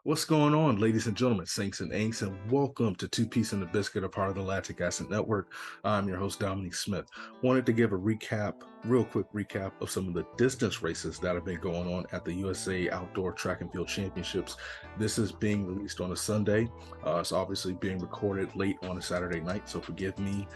What's going on, ladies and gentlemen, saints and ain'ts, and welcome to Two Piece and the Biscuit, a part of the Lactic Acid Network. I'm your host, Dominique Smith. Wanted to give a real quick recap of some of the distance races that have been going on at the USA Outdoor Track and Field Championships. This is being released on a Sunday. It's obviously being recorded late on a Saturday night, so forgive me.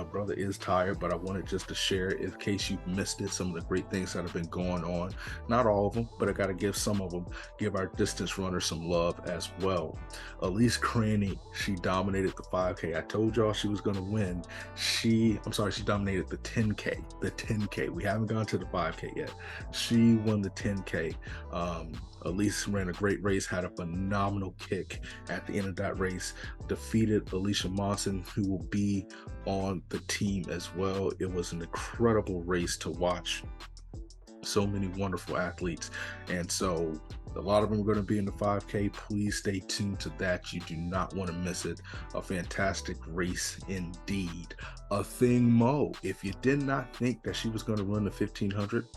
Brother is tired, but I wanted just to share, in case you missed it, some of the great things that have been going on. Not all of them, but I got to give some of them, give our distance runners some love as well. Elise Cranny, she dominated the 5K. I told y'all she was going to win. She dominated the 10K. The 10K. We haven't gone to the 5K yet. She won the 10K. Elise ran a great race, had a phenomenal kick at the end of that race, defeated Alicia Monson, who will be on the team as well. It was an incredible race to watch. So many wonderful athletes, and so a lot of them are going to be in the 5K. Please stay tuned to that. You do not want to miss it. A fantastic race indeed. A thing Mo, if you did not think that she was going to run the 1500,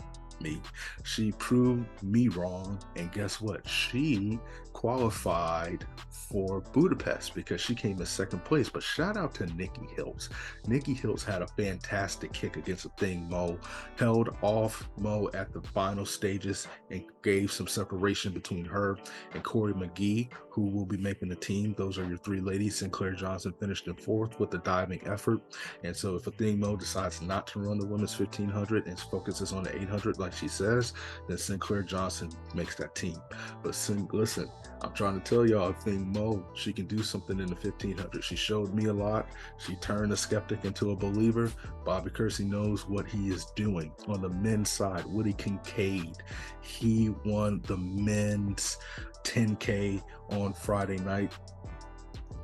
she proved me wrong, and guess what? She qualified for Budapest because she came in second place. But shout out to Nikki Hills. Nikki Hills had a fantastic kick against a thing Mo, held off Mo at the final stages and gave some separation between her and Corey McGee, who will be making the team. Those are your three ladies. Sinclair Johnson finished in fourth with the diving effort. And so if a thing Mo decides not to run the women's 1500 and focuses on the 800 like she says, then Sinclair Johnson makes that team. But listen, I'm trying to tell y'all, thing Mo, she can do something in the 1500. She showed me a lot. She turned a skeptic into a believer. Bobby Kersey knows what he is doing. On the men's side, Woody Kincaid, he won the men's 10K on Friday night.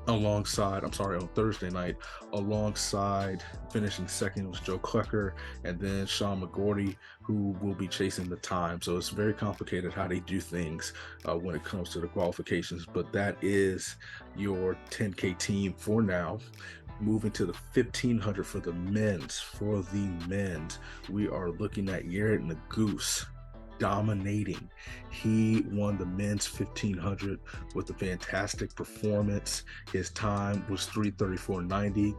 On Thursday night, alongside finishing second was Joe Klecker and then Sean McGordy, who will be chasing the time. So it's very complicated how they do things when it comes to the qualifications, but that is your 10K team for now. Moving to the 1500 for the men's. For the men's, we are looking at Yared Naguse dominating. He won the men's 1500 with a fantastic performance. His time was 3:34.90.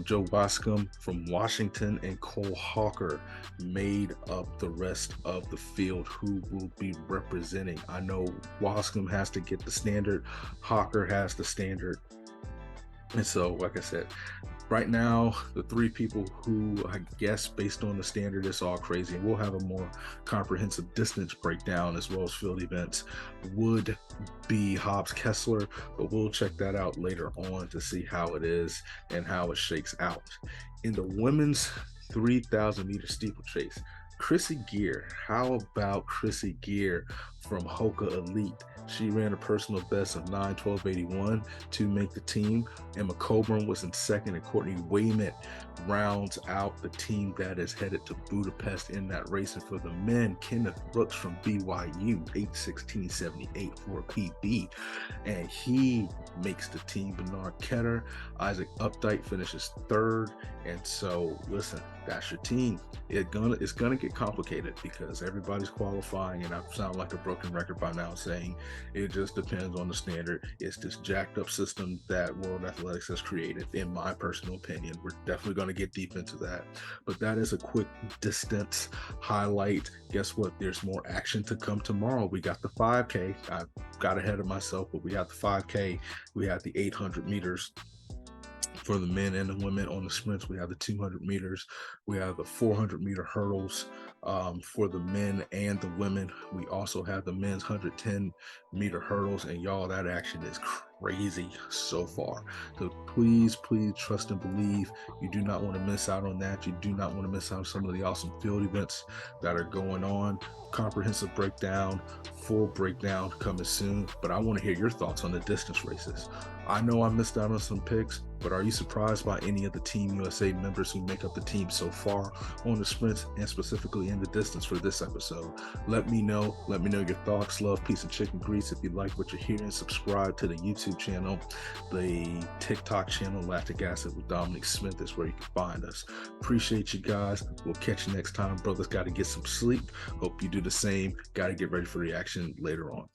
Joe Boscom from Washington and Cole Hawker made up the rest of the field, who will be representing. I know Boscom has to get the standard, Hawker has the standard. And so, like I said, right now, the three people who, I guess, based on the standard, it's all crazy, and we'll have a more comprehensive distance breakdown as well as field events, would be Hobbs Kessler, but we'll check that out later on to see how it is and how it shakes out. In the women's 3,000 meter steeplechase, Chrissy Gear. How about Chrissy Gear from Hoka Elite? She ran a personal best of 9:12.81 to make the team. Emma Coburn was in second, and Courtney Wayment rounds out the team that is headed to Budapest in that race. And for the men, Kenneth Brooks from BYU, 8:16.78 for a PB, and he makes the team. Bernard Ketter, Isaac Updike finishes third. And so, listen, that's your team. It's gonna get complicated because everybody's qualifying, and I sound like a broken record by now saying it just depends on the standard. It's this jacked up system that World Athletics has created, in my personal opinion. We're definitely going to get deep into that, but that is a quick distance highlight. Guess what? There's more action to come tomorrow. We got the 5K. I got ahead of myself, but we have the 5K. We have the 800 meters for the men and the women. On the sprints, we have the 200 meters. We have the 400 meter hurdles for the men and the women. We also have the men's 110 meter hurdles, and y'all, that action is crazy so far. So please trust and believe. You do not want to miss out on that. You do not want to miss out on some of the awesome field events that are going on. Comprehensive breakdown, full breakdown coming soon. But I want to hear your thoughts on the distance races. I know I missed out on some picks, but are you surprised by any of the Team USA members who make up the team so far on the sprints and specifically in the distance for this episode? Let me know your thoughts. Love, peace, and chicken grease. If you like what you're hearing, subscribe to the YouTube channel. The TikTok channel, Lactic Acid with Dominique Smith, is where you can find us. Appreciate you guys. We'll catch you next time. Brothers got to get some sleep. Hope you do the same. Got to get ready for the action later on.